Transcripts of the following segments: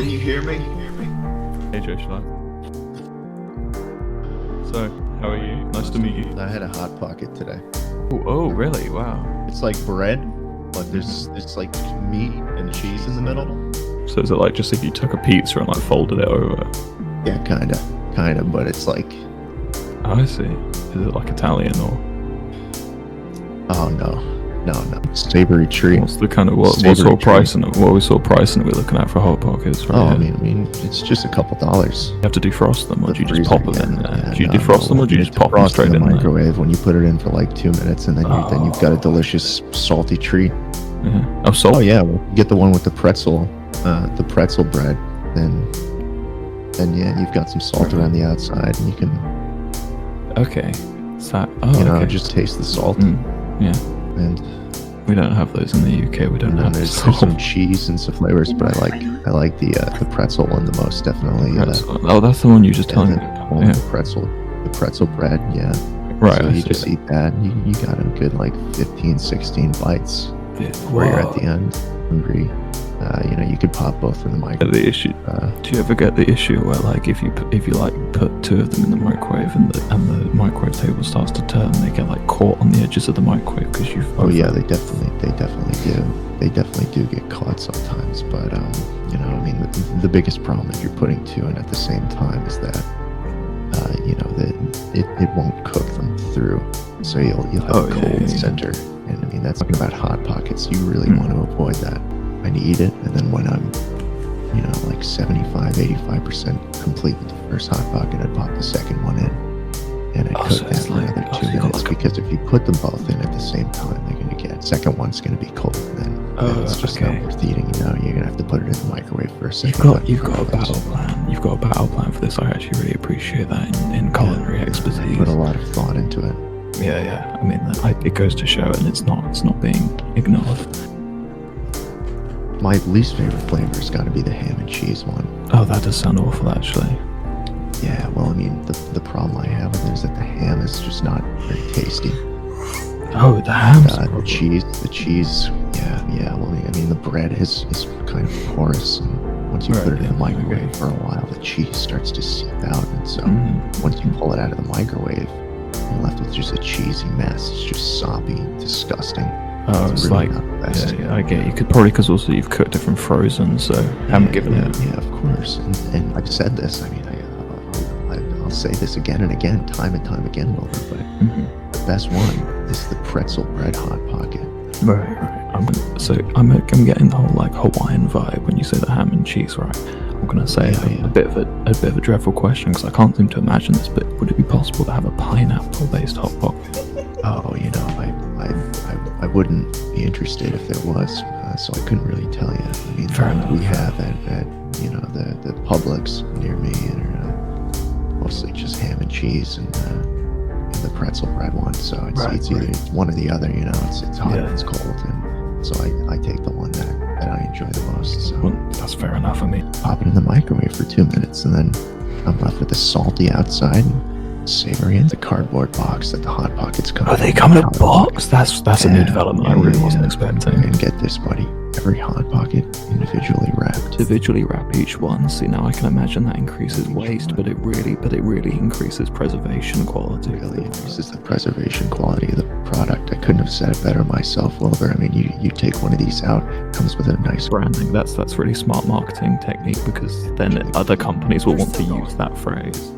Can you hear me? Hey Jschlatt. So, how are you? Nice to meet you. I had a Hot Pocket today. Oh, really? Wow. It's like bread, but there's like meat and cheese in the middle. So is it like just if you took a pizza and like folded it over? Yeah, kinda, but it's like, Oh, I see. Is it like Italian or oh no, savory treat. what's the kind of what Savory sort of treat. pricing? What sort of pricing are we looking at for Hot Pockets? Right Oh, I here? mean, it's just a couple dollars. You have to defrost them, or The do you just freezer, pop them in there? yeah, Do you no, defrost them, or do you just pop them defrost straight in in the there? microwave when you put it in for like 2 minutes, and then you've got a delicious salty treat. Yeah. Oh, salt. Oh yeah, well, you get the one with the pretzel bread, then yeah, you've got some salt around the outside, and you can, Okay. So, okay. just taste the salt. Yeah. And We don't have those in the UK. We don't then have there's salt. some cheese and some flavors, but I like the pretzel one the most, definitely. Oh, that's the one you just telling And me. then the pretzel bread, yeah. Right. So I you see just it. eat that, and you got a good like 15, 16 bites where you're at the end hungry. You could pop both in the microwave. The issue. Do you ever get the issue where like if you like put two of them in the microwave and the microwave table starts to turn, they get like caught on the edges of the microwave because you've. Oh yeah, they definitely do. They definitely do get caught sometimes, but the biggest problem if you're putting two in at the same time is that it won't cook them through, so you'll have a cold center, and I mean that's talking about Hot Pockets. You really want to avoid that. I eat it, and then when I'm like 75-85% complete with the first Hot Pocket, I pop the second one in, and I cook that for another 2 minutes, because if you put them both in at the same time, they're going to get, second one's going to be cold, and then it's just not worth eating. You're going to have to put it in the microwave for a second. You've got a battle plan. You've got a battle plan for this. I actually really appreciate that in culinary expertise. I put a lot of thought into it. Yeah. I mean, it goes to show, and it's not being ignored. My least favorite flavor has got to be the ham and cheese one. Oh, that does sound awful, actually. Yeah, well, I mean, the problem I have with it is that the ham is just not very tasty. Oh, the ham. The cheese, yeah. Well, I mean, the bread is kind of porous, and once you put it in the microwave for a while, the cheese starts to seep out, and so once you pull it out of the microwave, you're left with just a cheesy mess. It's just soppy, disgusting. Oh, it's really like, not the best. yeah, I get you. Could probably because also you've cooked it from frozen, so haven't given it. Yeah, of course. And I've said this. I mean, I'll say this again and again, time and time again, Wilbur. But the best one is the pretzel bread Hot Pocket. Right. I'm getting the whole like Hawaiian vibe when you say the ham and cheese, right? I'm gonna say a bit of a dreadful question because I can't seem to imagine this, but would it be possible to have a pineapple-based Hot Pocket? Oh, I wouldn't be interested if there was, so I couldn't really tell you. I mean, we have at the Publix near me are mostly just ham and cheese and the pretzel bread one. So it's either it's one or the other. It's hot and it's cold, and so I take the one that I enjoy the most. So Well, that's fair enough. I mean, pop it in the microwave for 2 minutes, and then I'm left with the salty outside and savory in the cardboard box that the Hot Pockets come in. they come in a box? That's a new development I really wasn't expecting. And get this, buddy. Every Hot Pocket individually wrapped. Individually wrap each one. See, now I can imagine that increases waste, but it really increases preservation quality. It really increases the preservation quality of the product. I couldn't have said it better myself, Wilbur. I mean, you take one of these out, comes with a nice Branding. That's really smart marketing technique, because then other companies will want to use that phrase.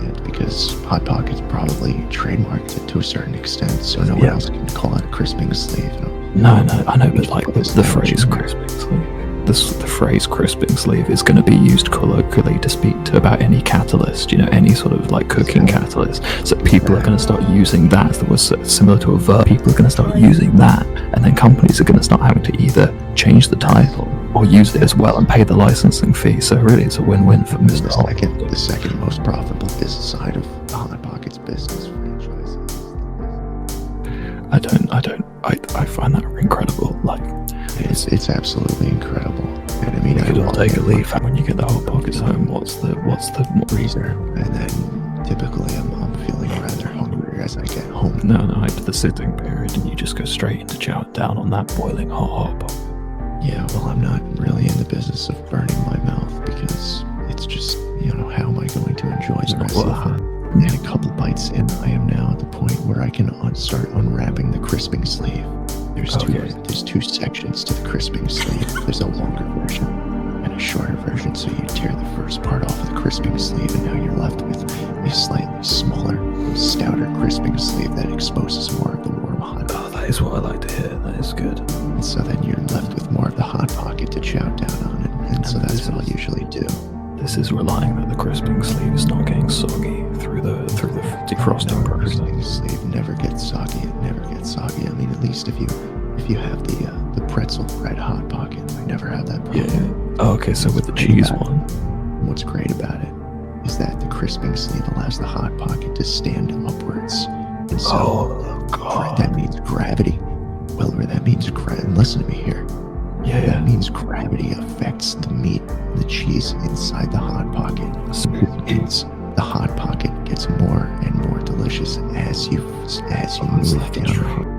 can't, because Hot Pockets probably trademarked it to a certain extent, so no one else can call it a crisping sleeve. No, I know, but like the phrase crisping sleeve. The phrase crisping sleeve is going to be used colloquially to speak to about any catalyst, any sort of like cooking catalyst. So people are going to start using that. That was similar to a verb. People are going to start using that, and then companies are going to start having to either change the title or use it as well and pay the licensing fee. So really, it's a win-win for Mr. The second most profitable business side of the Hot Pockets business franchise. I find that incredible. Like, it's absolutely incredible. And I mean, you could all take a leaf when you get the Hot Pockets home. What's the reason? And then typically I'm feeling rather hungry as I get home. No, after the sitting period, and you just go straight into chowing down on that boiling hot pot. Yeah, well, I'm not really in the business of burning my What? And a couple bites in, I am now at the point where I can start unwrapping the crisping sleeve. There's two sections to the crisping sleeve. There's a longer version and a shorter version. So you tear the first part off of the crisping sleeve, and now you're left with a slightly smaller, stouter crisping sleeve that exposes more of the warm hot. Oh, that is what I like to hear. That is good. And so then you're left with more of the hot pocket to chow down on it. And so that's what I usually do. This is relying that the crisping sleeve is not getting soggy through the defrosting process. The crisping sleeve never gets soggy. It never gets soggy. I mean, at least if you have the pretzel bread hot pocket, I never have that problem. Yeah. Oh, okay, so with the cheese one. What's great about it is that the crisping sleeve allows the hot pocket to stand upwards. And so that means gravity. Wilbur, that means gravity. Listen to me here. Yeah. That means gravity affects the meat, the cheese inside the hot pocket. The hot pocket gets more and more delicious as you move down.